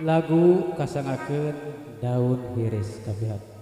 Lagu kasangakeun daun hiris kabihat.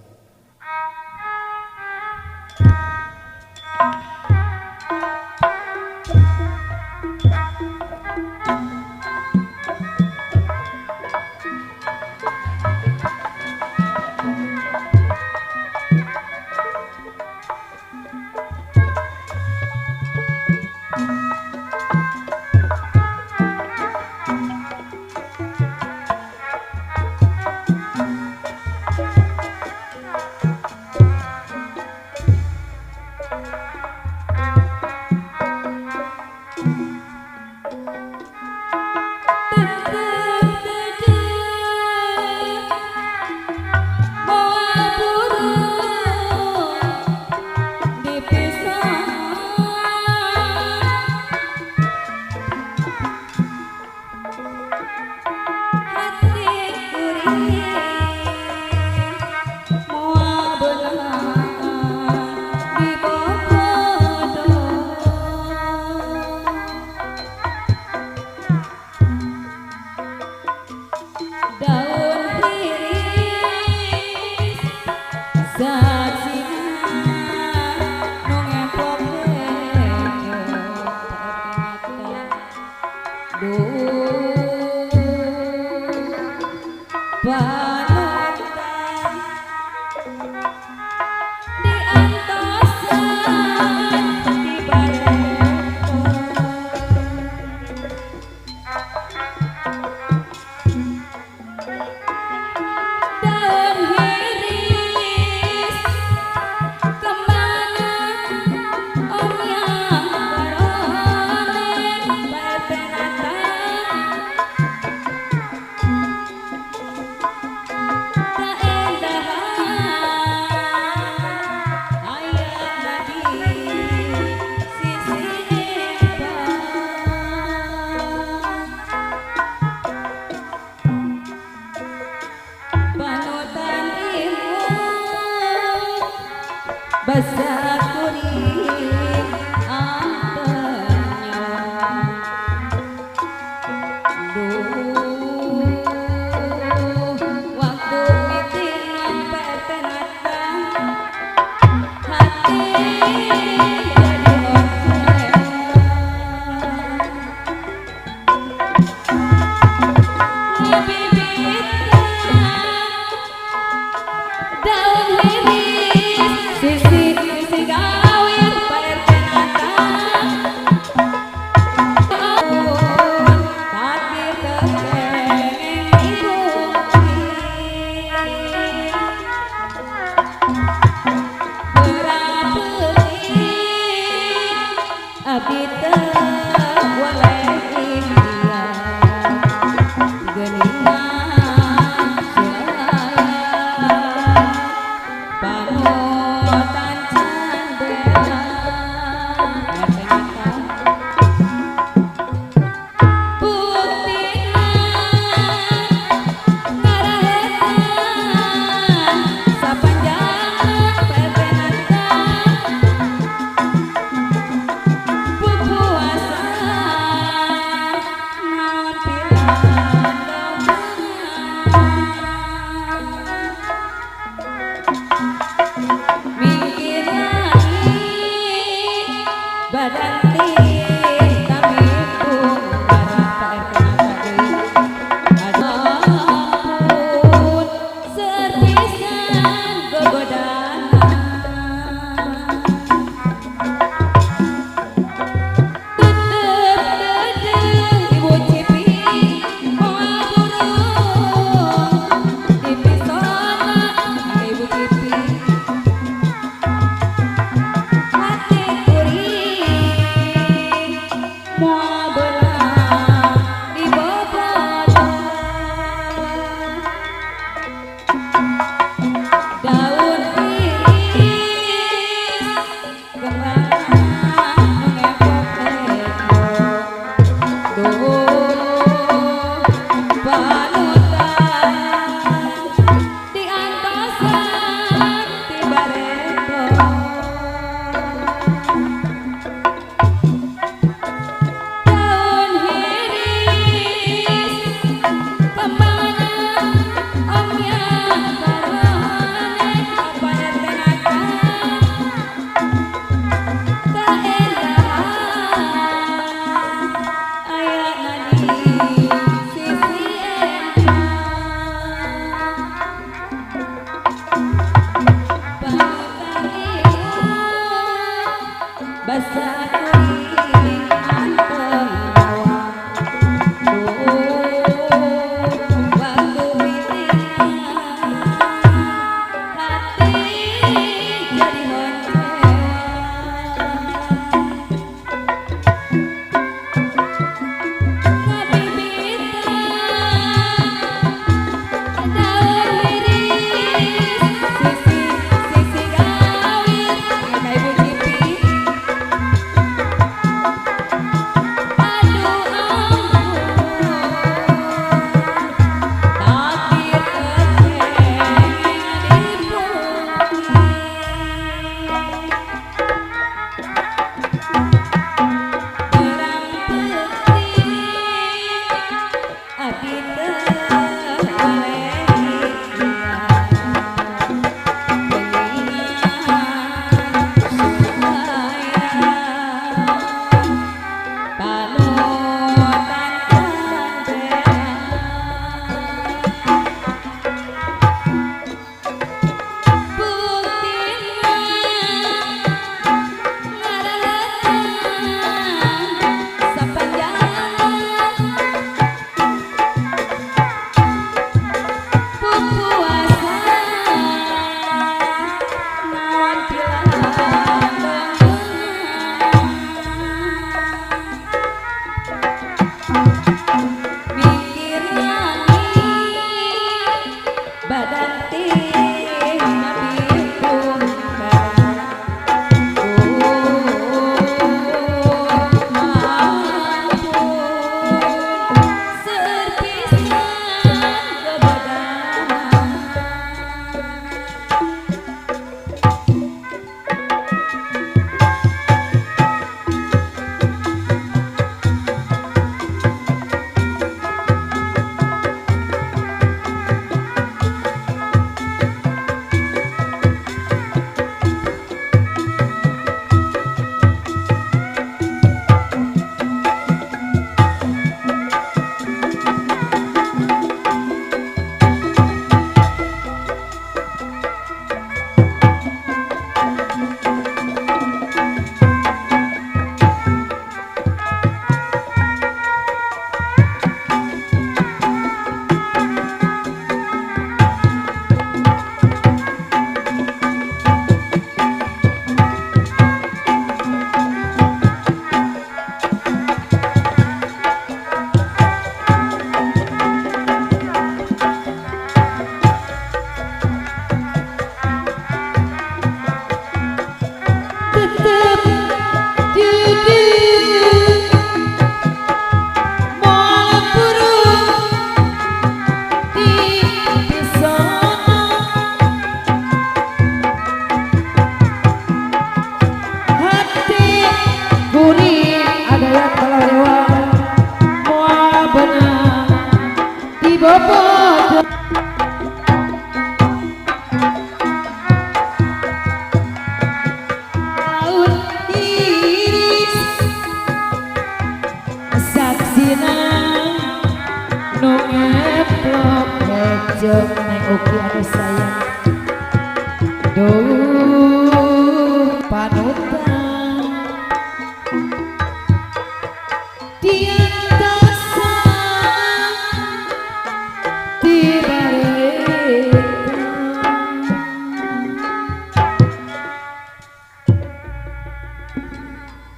Basah kuring antenya duh waktu miting sampai tenatan hati jadi organ bibitnya daun hiris sisi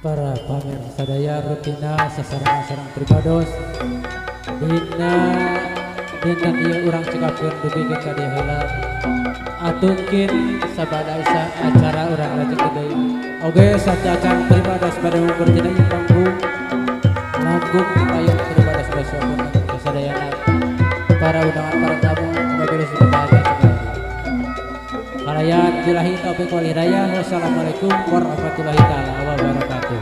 Para pamer sadaya rutina sasarang-sarang pribados dina ieu urang cekakeun dupikeun ka dieu heula atungkeun sabadaisa acara urang lajeng deui oge sacacan pribados pada ngumpul dina ieu panggung langkung payung pribados besok sadayana para undangan para tamu majelis bahagia sekali. Halayan billahi taufiq wal hidayah. Wassalamualaikum warahmatullahi taala wabarakatuh.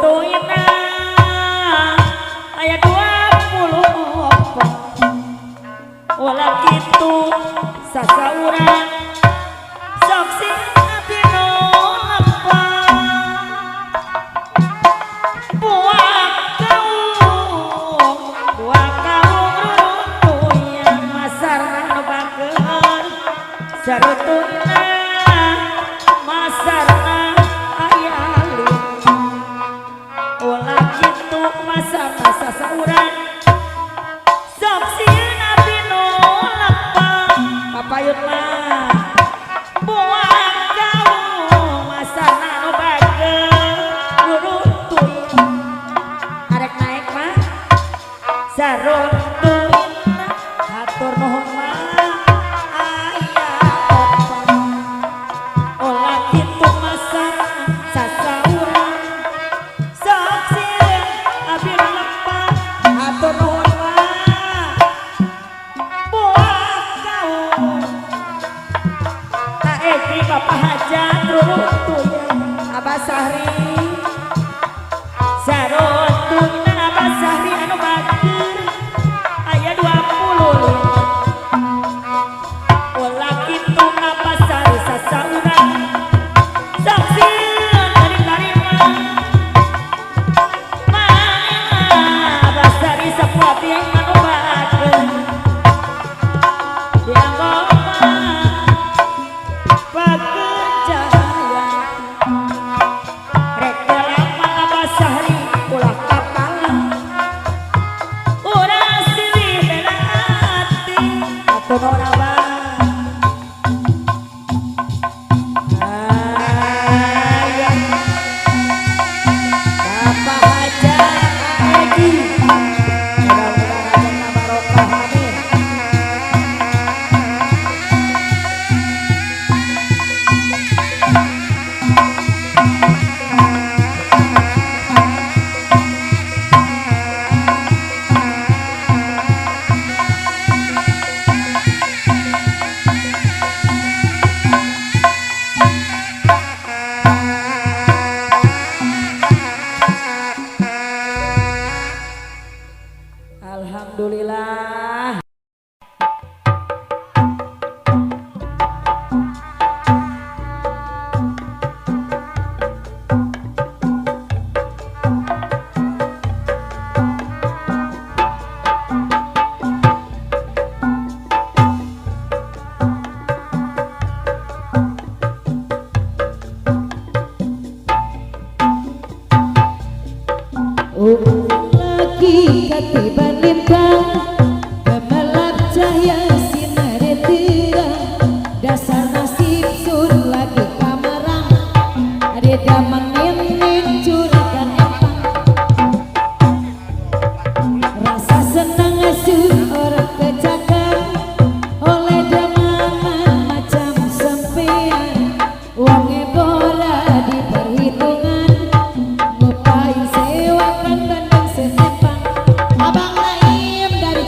tuina aya 24 ulah kitu sasaurang sok sing abdi nolak buah kaung rurutuyang masarna nu bageun sarutuna masarna aya lima ulah kitu masarna sasaurang sok sieun abdi nolak papayun mah buah kaung masarna nu bageun rurutuyang arek naik mah sarutuyang hatur nuhun mah aya opat olah kitu masarna sasaurang sok sieun abdi nolak hatur nuhun mah buah kaung Eki Bapak Hajat rurutuyang Abah Sahri sarutuyna Abah Sahri anu bager aya 25 ulah kitu Abah Sahri sasaurang sok sieun dari-dari mah Abah Sahri sapuati anu bager dianggo pekerjaan rek lama Abah Sahri ulah kapalan urang silih bela hati atuh naon Abah aya Bapak Hajat Egi mudah-mudahan ajengna barokah amin. Alhamdulillah. Lagi katiban lintang gemelap cahaya sinar terang dasar nasib sun lagi kamarang ada damang nenek curakan empang rasa senang asuh orang kecakar oleh damaman macam sempean uangnya bola di perhitungan ngupain sewakan bandeng sesepang abang Naim dari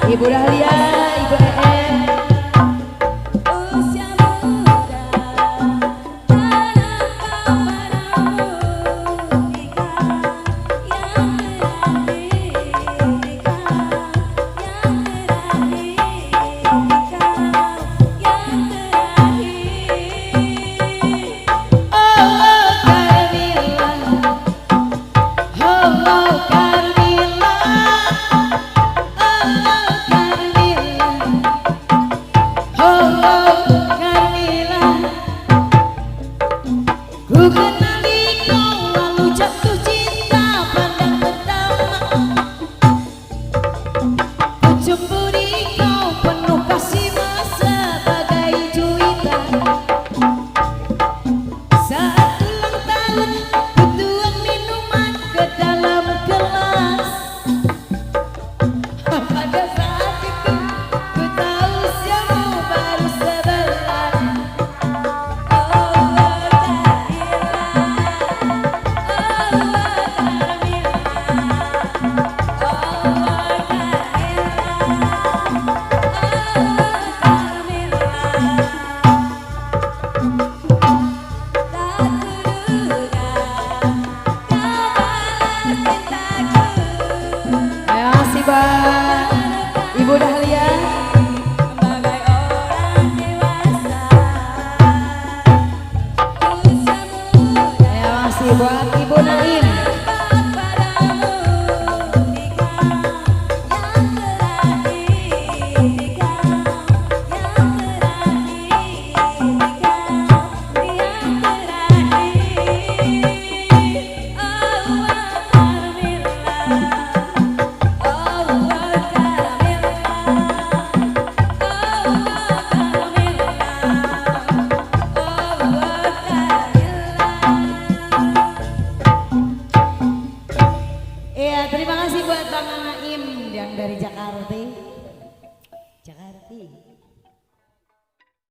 Ibu Dahlia, Ibu EM. Usia muda tanam padamu nikah yang terakhir nikah yang terakhir nikah yang terakhir. Oh Carmilla, oh Carmilla, oh Carmilla, ku kenali kau lalu jatuh cinta pandang pertama, ku cemburi kau penuh kasih masa bagai cuitan. Saat ulang tahun ku tuang minuman ke dalam gelas. Pada saat itu ku tahu usiamu baru 11. Ayo si Bang, Ibu Dahlia. Sebagai orang dewasa usia muda Ayo masih buat Ibu Naim. padamu nikah yang terakhir nikah yang terakhir nikah yang terakhir. Iya, terima kasih buat Bang Naim yang dari Jakarta. Jakarta.